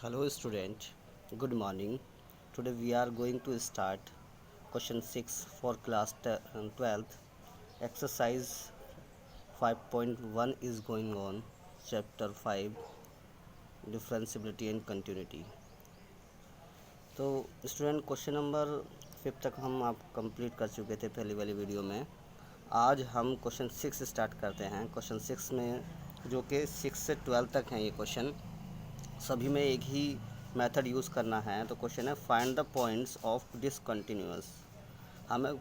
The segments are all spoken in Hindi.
Hello student, good morning. Today we are going to start question 6 for class 12th. Exercise 5.1 is going on. Chapter 5 Differentiability and Continuity. तो स्टूडेंट क्वेश्चन नंबर 5 तक हम आप कंप्लीट कर चुके थे पहली वाली वीडियो में। आज हम क्वेश्चन 6 स्टार्ट करते हैं। क्वेश्चन 6 में जो कि 6 से 12 तक हैं ये क्वेश्चन, सभी में एक ही मेथड यूज़ करना है। तो क्वेश्चन है find the points of discontinuous. हमें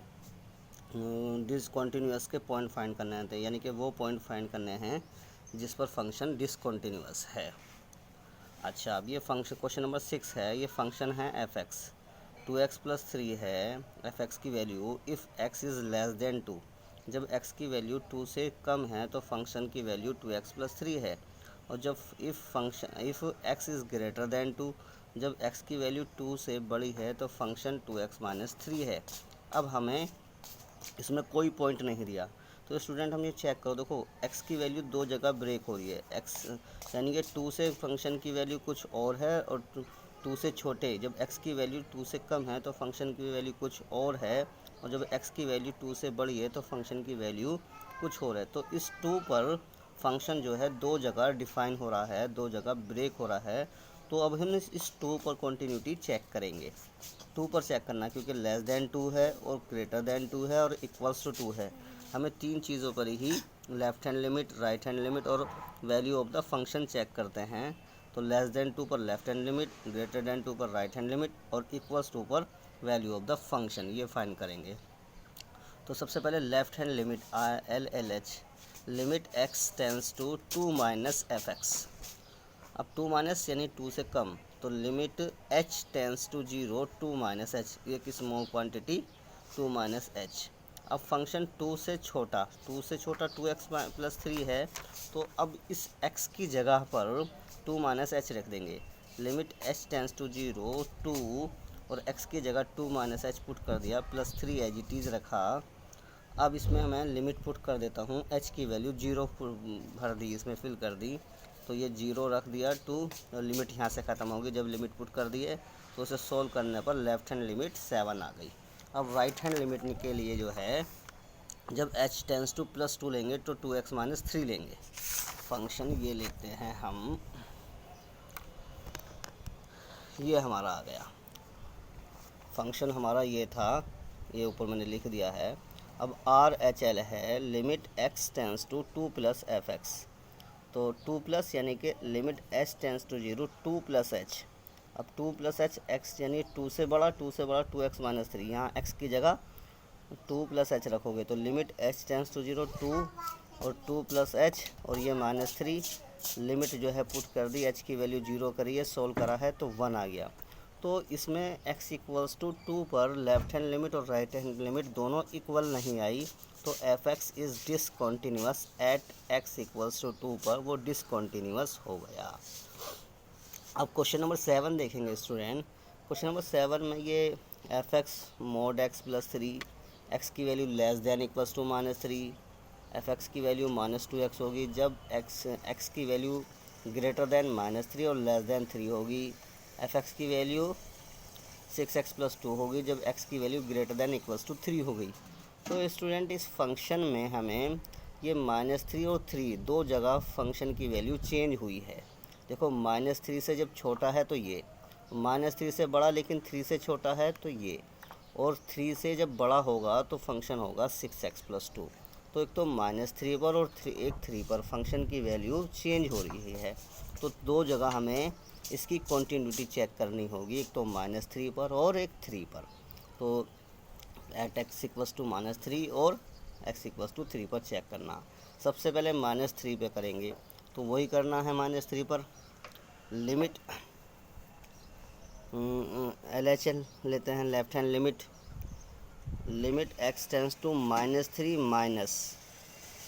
डिसकंटिन्यूअस के पॉइंट फाइंड करने हैं, यानी कि वो पॉइंट फाइंड करने हैं जिस पर फंक्शन डिसकंटिन्यूअस है। अच्छा, अब ये फंक्शन क्वेश्चन नंबर 6 है। ये फंक्शन है एफ एक्स, 2x+3 है एफ एक्स की value if x is less than 2। जब x की वैल्यू 2 से कम है तो फंक्शन की वैल्यू 2x+3 है। और जब if x is greater than 2, जब x की वैल्यू 2 से बड़ी है तो फंक्शन 2x-3 है। अब हमें इसमें कोई पॉइंट नहीं दिया, तो स्टूडेंट हम ये चेक करो। देखो x की वैल्यू दो जगह ब्रेक हो रही है। x यानी कि 2 से फंक्शन की वैल्यू कुछ और है, और 2 से छोटे जब x की वैल्यू 2 से कम है तो फंक्शन की वैल्यू कुछ और है, और जब x की वैल्यू 2 से बड़ी है तो फंक्शन की वैल्यू कुछ और है। तो इस 2 पर फंक्शन जो है दो जगह डिफाइन हो रहा है, दो जगह ब्रेक हो रहा है। तो अब हम इस 2 पर कॉन्टीन्यूटी चेक करेंगे। 2 पर चेक करना, क्योंकि लेस देन 2 है और ग्रेटर देन 2 है और इक्वल्स टू 2 है। हमें तीन चीज़ों पर ही left hand limit, right hand limit और value of the function check करते हैं। तो लेस देन 2 पर left hand limit, greater than 2 पर राइट हैंड लिमिट और इक्वल्स 2 पर वैल्यू ऑफ द फंक्शन, ये फाइंड करेंगे। तो सबसे पहले left hand limit LLH, limit x tends to 2 minus F X. अब 2 माइनस यानी 2 से कम, तो limit h tends to 0 2 minus H, एक स्मॉल क्वांटिटी 2 माइनस एच। अब फंक्शन 2 से छोटा 2x+3 है, तो अब इस x की जगह पर 2 माइनस एच रख देंगे। लिमिट h टेंस टू 0 2 और x की जगह 2 माइनस एच पुट कर दिया, +3 एज इट इज़ रखा। अब इसमें मैं लिमिट पुट कर देता हूँ, h की वैल्यू 0 भर दी, इसमें फिल कर दी, तो ये 0 रख दिया। 2 लिमिट यहाँ से ख़त्म होगी जब लिमिट पुट कर दिए, तो उसे सोल्व करने पर लेफ़्ट हैंड लिमिट 7 आ गई। अब राइट हैंड लिमिट के लिए जो है, जब h टेंस टू +2 लेंगे तो 2x-3 लेंगे। फंक्शन ये लेते हैं हम, ये हमारा आ गया फंक्शन, हमारा ये था, ये ऊपर मैंने लिख दिया है। अब RHL है limit x tends to 2 + fx। तो 2 प्लस यानी कि limit h tends to 0 2 + h। अब 2 + h x यानी 2 से बड़ा 2x-3, यहाँ x की जगह 2 + h रखोगे तो लिमिट h टेंस टू 0 2 और 2 + h और ये -3। लिमिट जो है पुट कर दी, h की वैल्यू 0 करी है, सोल्व करा है तो 1 आ गया। तो इसमें x = 2 पर लेफ़्ट हैंड लिमिट और राइट हैंड लिमिट दोनों इक्वल नहीं आई, तो F x is discontinuous at x = 2 पर वो डिसकॉन्टीन्यूअस हो गया। अब क्वेश्चन नंबर 7 देखेंगे स्टूडेंट। क्वेश्चन नंबर 7 में ये F X mod x+3, x की value less than equals to -3, F X की वैल्यू -2x होगी जब x की वैल्यू ग्रेटर देन -3 और लेस देन 3 होगी। एफ एक्स की वैल्यू 6x+2 होगी जब x की value greater than equals to 3 हो गई। तो स्टूडेंट इस फंक्शन में हमें ये -3 और 3 दो जगह फंक्शन की वैल्यू चेंज हुई है। देखो -3 से जब छोटा है तो ये, -3 से बड़ा लेकिन 3 से छोटा है तो ये, और 3 से जब बड़ा होगा तो फंक्शन होगा 6x+2। तो एक तो -3 पर और एक 3 पर फंक्शन की वैल्यू चेंज हो रही है। तो दो जगह हमें इसकी कॉन्टीन्यूटी चेक करनी होगी, एक तो -3 पर और एक 3 पर। तो एट x = -3 और x = 3 पर चेक करना। सबसे पहले -3 पे करेंगे, तो वही करना है -3 पर। लिमिट LHL लेते हैं, left hand limit, limit x tends to -3 minus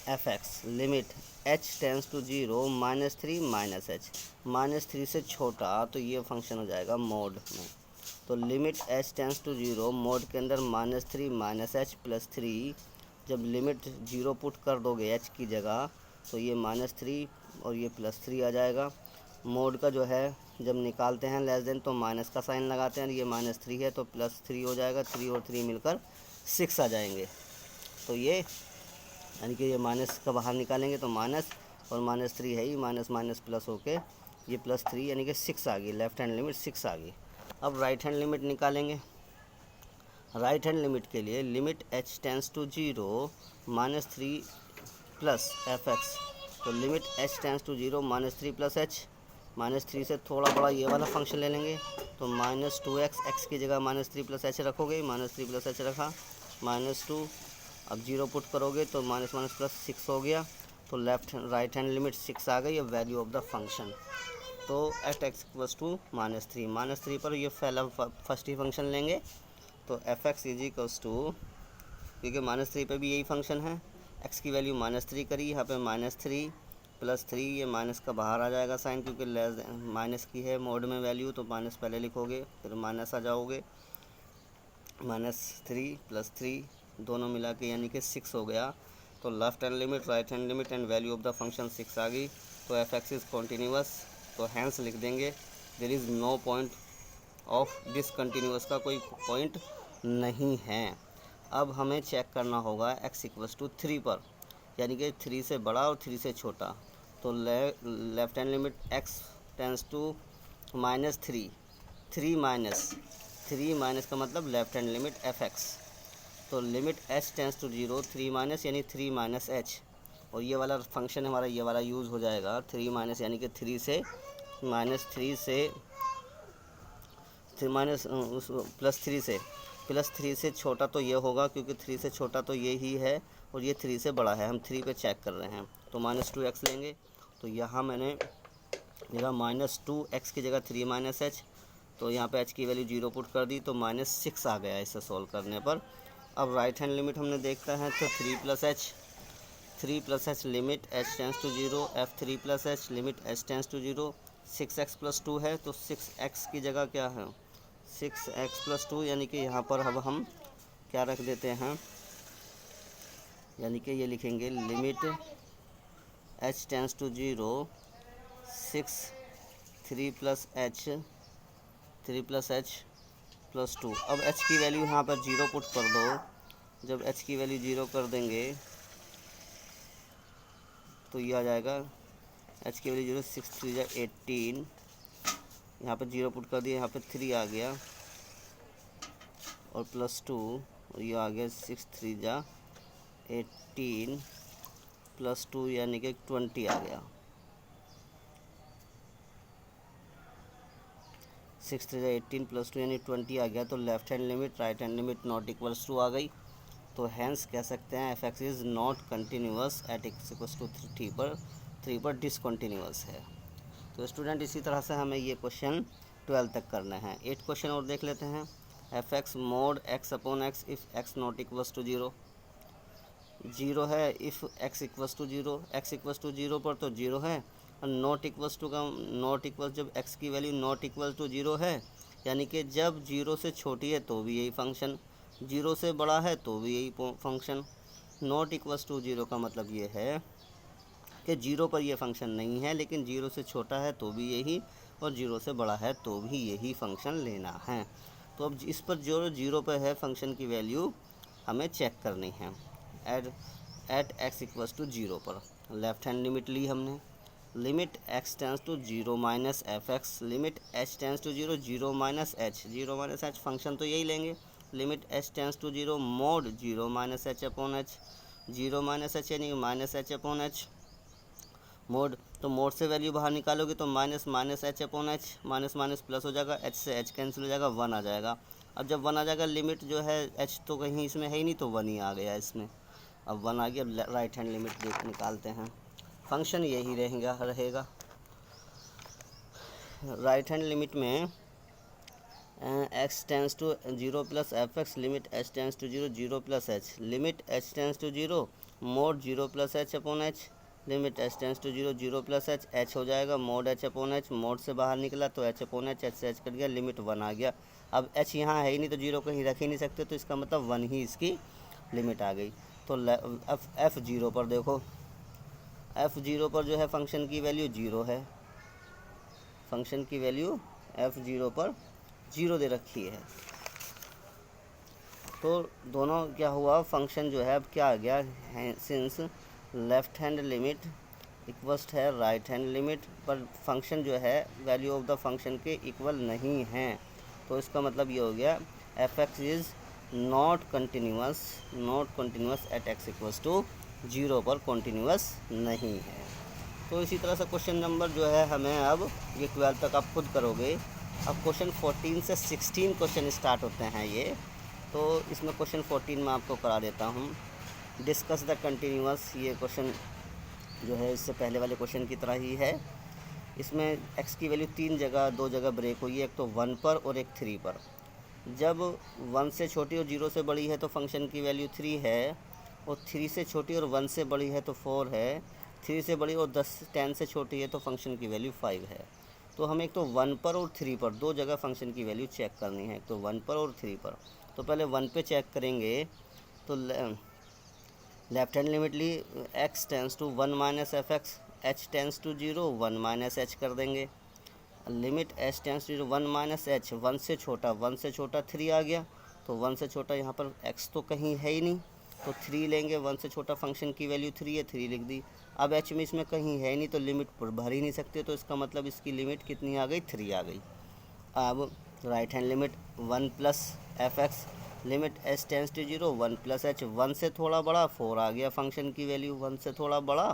F x, limit h tends to 0 -3 -h, -3 से छोटा तो ये फंक्शन हो जाएगा मोड में। तो limit h tends to 0 mod के अंदर -3 -h +3, जब लिमिट 0 पुट कर दोगे h की जगह तो ये -3 और ये +3 आ जाएगा। मोड का जो है जब निकालते हैं लेस देन तो माइनस का साइन लगाते हैं, ये -3 है तो +3 हो जाएगा, 3 और 3 मिलकर 6 आ जाएंगे। तो ये यानी कि ये माइनस का बाहर निकालेंगे तो माइनस और -3 है ही, माइनस माइनस प्लस होके ये +3 यानी कि 6 आ गई, लेफ्ट हैंड लिमिट 6 आ गई। अब राइट हैंड लिमिट निकालेंगे। राइट हैंड लिमिट के लिए limit h tends to 0 -3 plus fx, तो limit h tends to 0 -3 plus h, -3 से थोड़ा बड़ा ये वाला फंक्शन ले लेंगे तो -2x, x की जगह -3 प्लस h रखोगे, -3 प्लस h रखा, -2, अब 0 पुट करोगे तो माइनस माइनस प्लस 6 हो गया, तो लेफ्ट राइट हैंड लिमिट 6 आ गई। अब वैल्यू ऑफ द फंक्शन, तो एट x इक्वल्स टू -3 पर ये पहला फर्स्ट ही फंक्शन लेंगे, तो F x is equals to, क्योंकि -3 पे भी यही फंक्शन है, x की वैल्यू -3 करी, यहाँ पे -3 + 3, ये माइनस का बाहर आ जाएगा साइन, क्योंकि लेस माइनस की है मोड में वैल्यू, तो माइनस पहले लिखोगे फिर माइनस आ जाओगे, -3 + 3 दोनों मिला के यानी कि 6 हो गया। तो left hand limit, right hand limit and value of the function 6 आ गई, तो एफ एक्स इज़ कॉन्टीन्यूअस, तो हैंस लिख देंगे there is no point of discontinuous, का कोई पॉइंट नहीं है। अब हमें चेक करना होगा x इक्वल्स टू 3 पर, यानी कि 3 से बड़ा और 3 से छोटा, तो left hand limit x tends to -3, 3 minus का मतलब left hand limit F X, तो limit h tends to 0 3 minus यानी 3 माइनस h, और ये वाला फंक्शन हमारा ये वाला यूज़ हो जाएगा 3 माइनस यानी कि 3 से -3 से माइनस +3 से छोटा तो ये होगा, क्योंकि 3 से छोटा तो ये ही है और ये 3 से बड़ा है, हम 3 पे चेक कर रहे हैं, तो -2x लेंगे, तो यहाँ मैंने लिखा -2x की जगह 3 माइनस h, तो यहाँ पे h की वैल्यू 0 पुट कर दी, तो -6 आ गया इसे सॉल्व करने पर। अब राइट हैंड लिमिट हमने देखता है तो 3 + h limit h tends to 0, f3 + h limit h tends to 0, 6x + 2 है तो 6x की जगह क्या है 6x + 2, यानी कि यहाँ पर अब हम क्या रख देते हैं, यानी कि ये लिखेंगे limit h tends to 0 6 3 + h + 2। अब h की वैल्यू यहाँ पर 0 पुट कर दो, जब h की वैल्यू 0 कर देंगे तो ये आ जाएगा h की वैल्यू 0, 6 3 = 18, यहाँ पर 0 पुट कर दिया, यहाँ पर 3 आ गया और +2, और ये आ गया 6 3 = 18 +2 यानी कि 20 आ गया, 6 3 = 18 +2 यानी 20 आ गया, तो left hand limit right hand limit not equals to आ गई, तो हैंस कह सकते हैं F x is not continuous at x equals to 3 पर डिसकंटिन्यूअस है। तो स्टूडेंट इसी तरह से हमें ये क्वेश्चन 12 तक करना है। 8 क्वेश्चन और देख लेते हैं। F x mod x/x if x not equals to 0, 0 है, if x equals to 0, x equals to 0 पर तो 0 है, और नॉट इक्वल्स टू का नॉट इक्वल्स, जब x की वैल्यू नॉट इक्वल टू 0 है, यानी कि जब 0 से छोटी है तो भी यही फंक्शन, 0 से बड़ा है तो भी यही फंक्शन। नॉट इक्वल्स टू 0 का मतलब ये है कि 0 पर यह फंक्शन नहीं है, लेकिन 0 से छोटा है तो भी यही, और 0 से बड़ा है तो भी यही फंक्शन लेना है। तो अब इस पर जो 0 पर है फंक्शन की वैल्यू हमें चेक करनी है। एट x इक्वल्स टू 0 पर लेफ्ट हैंड लिमिट ली हमने, limit x tends to 0 minus F x, limit h tends to 0 0 minus h function तो यही लेंगे, limit h tends to 0 mod 0 minus h/h, 0 minus h यानी -h/h मोड, तो मोड से वैल्यू बाहर निकालोगे तो -h/h, माइनस माइनस प्लस हो जाएगा, h से h कैंसिल हो जाएगा, 1 आ जाएगा। अब जब 1 आ जाएगा, लिमिट जो है h तो कहीं इसमें है ही नहीं, तो 1 ही आ गया इसमें, अब 1 आ गया। अब राइट हैंड लिमिट निकालते हैं, फंक्शन यही रहेगा। राइट हैंड लिमिट में x tends to 0 plus f x, limit h tends to 0 0 plus h, limit h tends to 0 mod 0 plus h/h, limit h tends to 0 0 plus h हो जाएगा, मोड h/h, मोड से बाहर निकला तो h/h, h से h कट गया, लिमिट 1 आ गया। अब h यहाँ है ही नहीं तो 0 कहीं रख ही नहीं सकते, तो इसका मतलब 1 ही इसकी लिमिट आ गई। तो f0 पर देखो, f0 पर जो है फंक्शन की वैल्यू 0 है, फंक्शन की वैल्यू f0 पर 0 दे रखी है। तो दोनों क्या हुआ, फंक्शन जो है अब क्या आ गया है, since left hand limit equals है राइट हैंड लिमिट, पर फंक्शन जो है वैल्यू ऑफ द फंक्शन के इक्वल नहीं है। तो इसका मतलब ये हो गया f x is not continuous at x equals to 0 पर कंटिन्यूस नहीं है। तो इसी तरह से क्वेश्चन नंबर जो है हमें अब ये 12 तक आप खुद करोगे। अब क्वेश्चन 14 से 16 क्वेश्चन स्टार्ट होते हैं ये। तो इसमें क्वेश्चन 14 में आपको करा देता हूँ, डिस्कस द कंटिन्यूस। ये क्वेश्चन जो है इससे पहले वाले क्वेश्चन की तरह ही है। इसमें x की वैल्यू 2 जगह ब्रेक हुई है, एक तो 1 पर और एक 3 पर। जब 1 से छोटी और 0 से बड़ी है तो फंक्शन की वैल्यू 3 है, और 3 से छोटी और 1 से बड़ी है तो 4 है, 3 से बड़ी और 10 से छोटी है तो फंक्शन की वैल्यू 5 है। तो हमें एक तो 1 पर और 3 पर 2 जगह फंक्शन की वैल्यू चेक करनी है, एक तो 1 पर और 3 पर। तो पहले 1 पे चेक करेंगे। तो लेफ्ट हैंड लिमिट ली x tends to 1 minus F x, h tends to 0 1 minus h कर देंगे। Limit h tends to 1 minus h, 1 से छोटा 3 आ गया। तो 1 से छोटा यहाँ पर x तो कहीं है ही नहीं, तो 3 लेंगे। 1 से छोटा फंक्शन की वैल्यू 3 है, 3 लिख दी। अब h में इसमें कहीं है नहीं तो लिमिट पर भर ही नहीं सकते, तो इसका मतलब इसकी लिमिट कितनी आ गई, 3 आ गई। अब right hand limit 1 plus f x, limit h tends to 0 1 plus h, 1 से थोड़ा बड़ा 4 आ गया फंक्शन की वैल्यू। 1 से थोड़ा बड़ा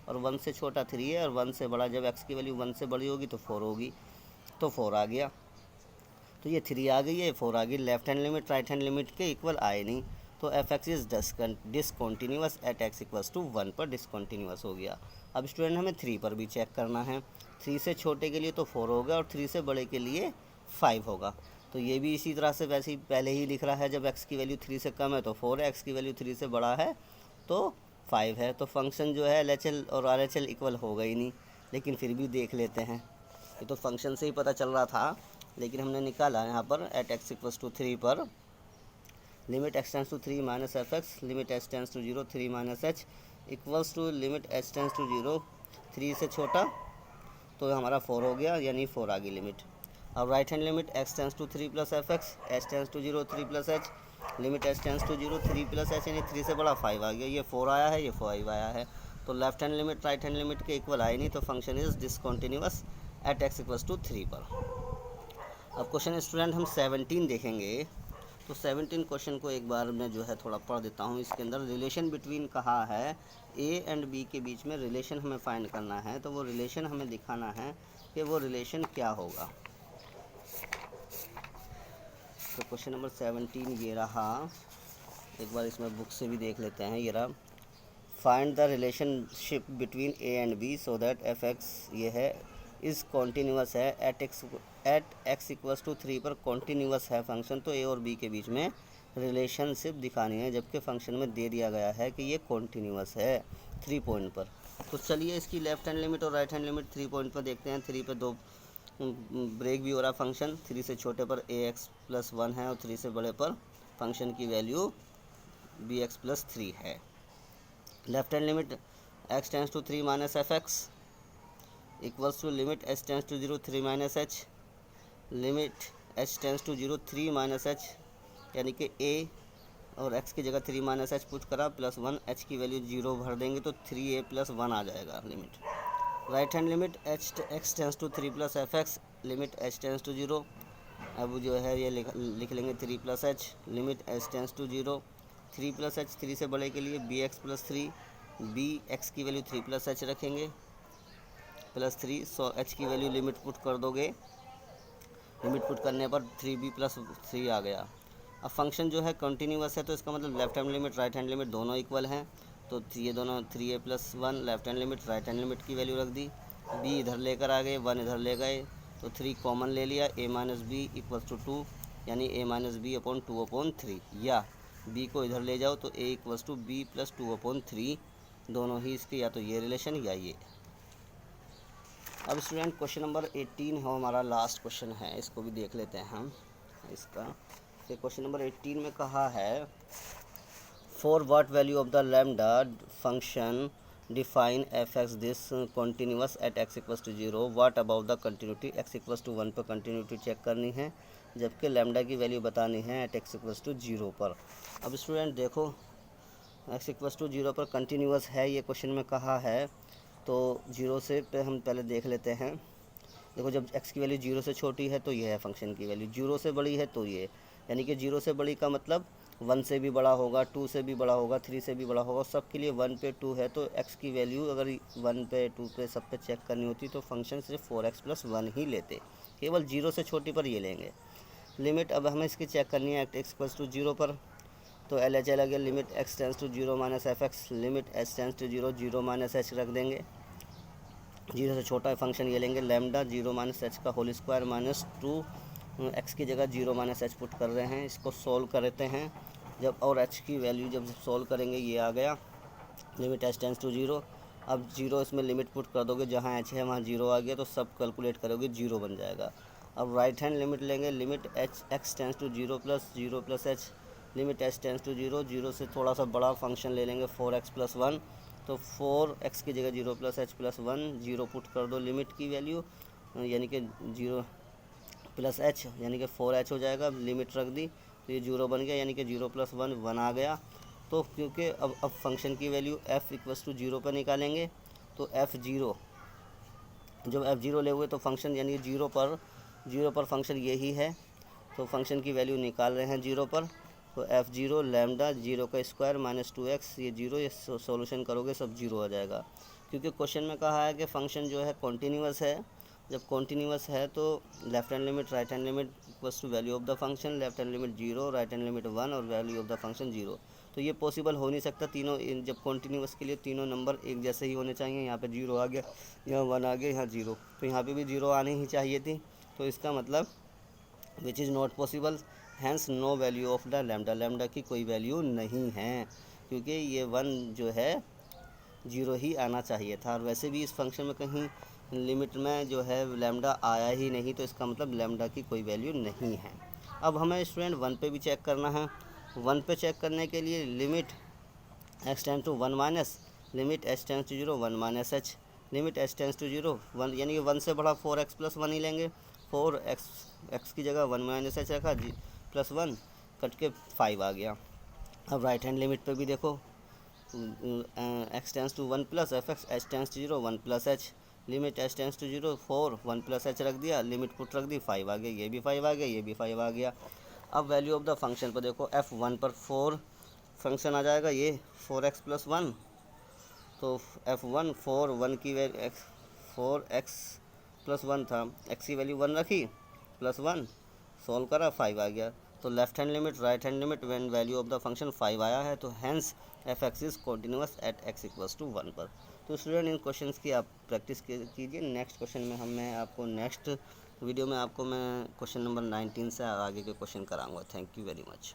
और 1 से छोटा 3 है, और 1 से बड़ा जब x की वैल्यू 1 से बड़ी होगी तो 4 होगी, तो 4 आ गया। तो ये 3 आ गई है, 4 आ गई। Left hand limit right hand limit के इक्वल आए नहीं, तो F x is discontinuous at x equals to 1 पर डिसकॉन्टीन्यूअस हो गया। अब स्टूडेंट हमें 3 पर भी चेक करना है। 3 से छोटे के लिए तो 4 होगा और 3 से बड़े के लिए 5 होगा। तो ये भी इसी तरह से वैसे ही पहले ही लिख रहा है, जब x की वैल्यू 3 से कम है तो 4 है, x की वैल्यू 3 से बड़ा है तो 5 है। तो फंक्शन जो है LHL और RHL इक्वल होगा ही नहीं, लेकिन फिर भी देख लेते हैं। ये तो फंक्शन से ही पता चल रहा था, लेकिन हमने निकाला यहाँ पर एट एक्स इक्वल्स टू 3 पर limit x tends to 3 minus F x, limit h tends to 0 3 minus h equals to limit h tends to 0 3 से छोटा, तो हमारा 4 हो गया, यानी 4 आ गई लिमिट। अब right hand limit x tends to 3 plus f x, h tends to 0 3 plus h, limit h tends to 0 3 plus h, यानी 3 से बड़ा 5 आ गया। ये 4 आया है, ये 5 आया है। तो left hand limit right hand limit के इक्वल आए नहीं, तो function is discontinuous at x equals to 3 पर। अब क्वेश्चन स्टूडेंट हम 17 देखेंगे। तो 17 क्वेश्चन को एक बार मैं जो है थोड़ा पढ़ देता हूँ। इसके अंदर रिलेशन बिटवीन कहा है, ए एंड बी के बीच में रिलेशन हमें फाइंड करना है। तो वो रिलेशन हमें दिखाना है कि वो रिलेशन क्या होगा। तो क्वेश्चन नंबर 17 ये रहा, एक बार इसमें बुक से भी देख लेते हैं। ये रहा, find the relationship between a and b so that f x ये है इज़ कॉन्टीन्यूअस है एट एक्स इक्वल्स टू 3 पर कॉन्टीन्यूअस है फंक्शन। तो ए और बी के बीच में रिलेशनशिप दिखानी है, जबकि फंक्शन में दे दिया गया है कि ये कॉन्टीन्यूअस है 3 पॉइंट पर। तो चलिए इसकी लेफ्ट हैंड लिमिट और राइट हैंड लिमिट 3 पॉइंट पर देखते हैं। 3 पे 2 ब्रेक भी हो रहा फंक्शन। 3 से छोटे पर ए एक्स प्लस 1 है और 3 से बड़े पर फंक्शन की वैल्यू बी एक्स प्लस 3 है। Left hand limit x tends to 3 minus F x equals to limit h tends to 0 3 minus h, limit h tends to 0 3 minus h, यानी कि a और x की जगह 3 माइनस एच पुट करा प्लस 1, h की वैल्यू 0 भर देंगे तो 3a प्लस 1 आ जाएगा limit. Right hand limit x tends to 3 plus f x, limit h tends to 0, अब जो है ये लिख लेंगे 3 plus h, limit h tends to 0 3 plus h, 3 से बड़े के लिए b x plus 3, b x की वैल्यू 3 प्लस एच रखेंगे प्लस 3, सो एच की वैल्यू लिमिट पुट कर दोगे। लिमिट पुट करने पर 3b प्लस 3 आ गया। अब फंक्शन जो है कंटिन्यूअस है, तो इसका मतलब left hand limit right hand limit दोनों इक्वल हैं। तो ये दोनों 3a plus 1 left hand limit right hand limit की वैल्यू रख दी, b इधर लेकर आ गए, 1 इधर ले गए, तो 3 कॉमन ले लिया, a minus b equals to 2, यानी a minus b upon 2 upon 3, या b को इधर ले जाओ तो a equals to b plus 2 upon 3, दोनों ही इसके या तो ये रिलेशन या ये। अब स्टूडेंट क्वेश्चन नंबर 18 है हमारा लास्ट क्वेश्चन है, इसको भी देख लेते हैं हम इसका। फिर क्वेश्चन नंबर 18 में कहा है for what value of the lambda function define f x this continuous at x equals to 0, what about the continuity, x equals to 1 पर कंटिन्यूटी चेक करनी है, जबकि लैम्डा की वैल्यू बतानी है एट एक्स इक्वल्स टू 0 पर। अब स्टूडेंट देखो, एक्स इक्वल्स टू 0 पर कंटिन्यूअस है, ये क्वेश्चन में कहा है, तो 0 से पे हम पहले देख लेते हैं। देखो, जब x की वैल्यू 0 से छोटी है तो ये है फंक्शन की वैल्यू, 0 से बड़ी है तो ये, यानी कि 0 से बड़ी का मतलब 1 से भी बड़ा होगा, 2 से भी बड़ा होगा, 3 से भी बड़ा होगा, सब के लिए 1 पे 2 है, तो x की वैल्यू अगर 1 पे 2 पे सब पे चेक करनी होती तो फंक्शन सिर्फ 4x + 1 ही लेते, केवल 0 से छोटी पर ये लेंगे। लिमिट अब हमें इसकी चेक करनी है x इक्वल्स टू 0 पर, तो एल एच लगे, limit x tends to 0 minus F x, limit h tends to 0, 0 minus h रख देंगे, 0 से छोटा फंक्शन ये लेंगे, लैम्डा 0 माइनस h का होल स्क्वायर माइनस 2, x की जगह 0 माइनस h पुट कर रहे हैं, इसको सॉल्व करते हैं जब, और h की वैल्यू जब सॉल्व करेंगे ये आ गया, लिमिट h टेंस टू 0। अब 0 इसमें लिमिट पुट कर दोगे, जहाँ h है वहाँ 0 आ गया, तो सब कैलकुलेट करोगे 0 बन जाएगा। अब राइट हैंड लिमिट लेंगे, limit x tends to 0 plus 0 plus h, limit h tends to 0, 0 से थोड़ा सा बड़ा फंक्शन ले लेंगे 4x + 1, तो 4x की जगह 0 प्लस h प्लस 1, 0 पुट कर दो लिमिट की वैल्यू, यानी कि 0 प्लस h यानी कि 4h हो जाएगा, लिमिट रख दी तो ये 0 बन गया, यानी कि 0 + 1 1 आ गया। तो क्योंकि अब फंक्शन की वैल्यू f इक्वल्स टू 0 पर निकालेंगे, तो f0, जब f0 ले हुए तो फंक्शन यानी 0 पर फंक्शन यही है, तो फंक्शन की वैल्यू निकाल रहे हैं 0 पर, तो f0 लैम्डा 0 का स्क्वायर माइनस 2x, ये 0, ये सॉल्यूशन करोगे सब 0 आ जाएगा। क्योंकि क्वेश्चन में कहा है कि फंक्शन जो है कॉन्टीन्यूअस है, जब कॉन्टीन्यूअस है तो left hand limit right hand limit equals to value of the function, left hand limit 0, right hand limit 1 और वैल्यू ऑफ द फंक्शन 0। तो ये पॉसिबल हो नहीं सकता, तीनों जब कॉन्टीन्यूअस के लिए तीनों नंबर एक जैसे ही होने चाहिए, यहाँ पे 0 आ गया, यहाँ 1 आ गया, यहाँ 0, तो यहाँ पे भी 0 आनी ही चाहिए थी, तो इसका मतलब which is not possible, hence no value of the lambda, lambda की कोई वैल्यू नहीं है, क्योंकि ये 1 जो है 0 ही आना चाहिए था, और वैसे भी इस फंक्शन में कहीं लिमिट में जो है लैम्डा आया ही नहीं, तो इसका मतलब लैम्डा की कोई वैल्यू नहीं है। अब हमें स्टूडेंट 1 पे भी चेक करना है, 1 पे चेक करने के लिए limit x tends to 1 minus, limit h tends to 0 1 minus h, limit h tends to 0 1, यानी कि 1 से बड़ा 4x + 1 ही लेंगे, 4x की जगह 1 माइनस h रखा, प्लस 1 कट के 5 आ गया। अब राइट हैंड लिमिट पे भी देखो, x tends to 1 plus f x, h tends to 0 1 plus h, limit h tends to 0 4 1 plus h रख दिया, लिमिट पुट रख दी, 5 आ गया, ये भी 5 आ गया, ये भी 5 आ गया। अब वैल्यू ऑफ द फंक्शन पर देखो, f1 पर 4 फंक्शन आ जाएगा, ये 4x + 1, तो f1 4 1 की वैल्यू 4x + 1 था, x की वैल्यू 1 रखी प्लस 1 सॉल्व करा 5 आ गया। तो left hand limit right hand limit when value of the function 5 आया है, तो hence f x is continuous at x equals to 1 पर। तो स्टूडेंट इन क्वेश्चंस की आप प्रैक्टिस कीजिए, नेक्स्ट क्वेश्चन में मैं आपको नेक्स्ट वीडियो में आपको मैं क्वेश्चन नंबर 19 से आगे के क्वेश्चन कराऊंगा। Thank you very much.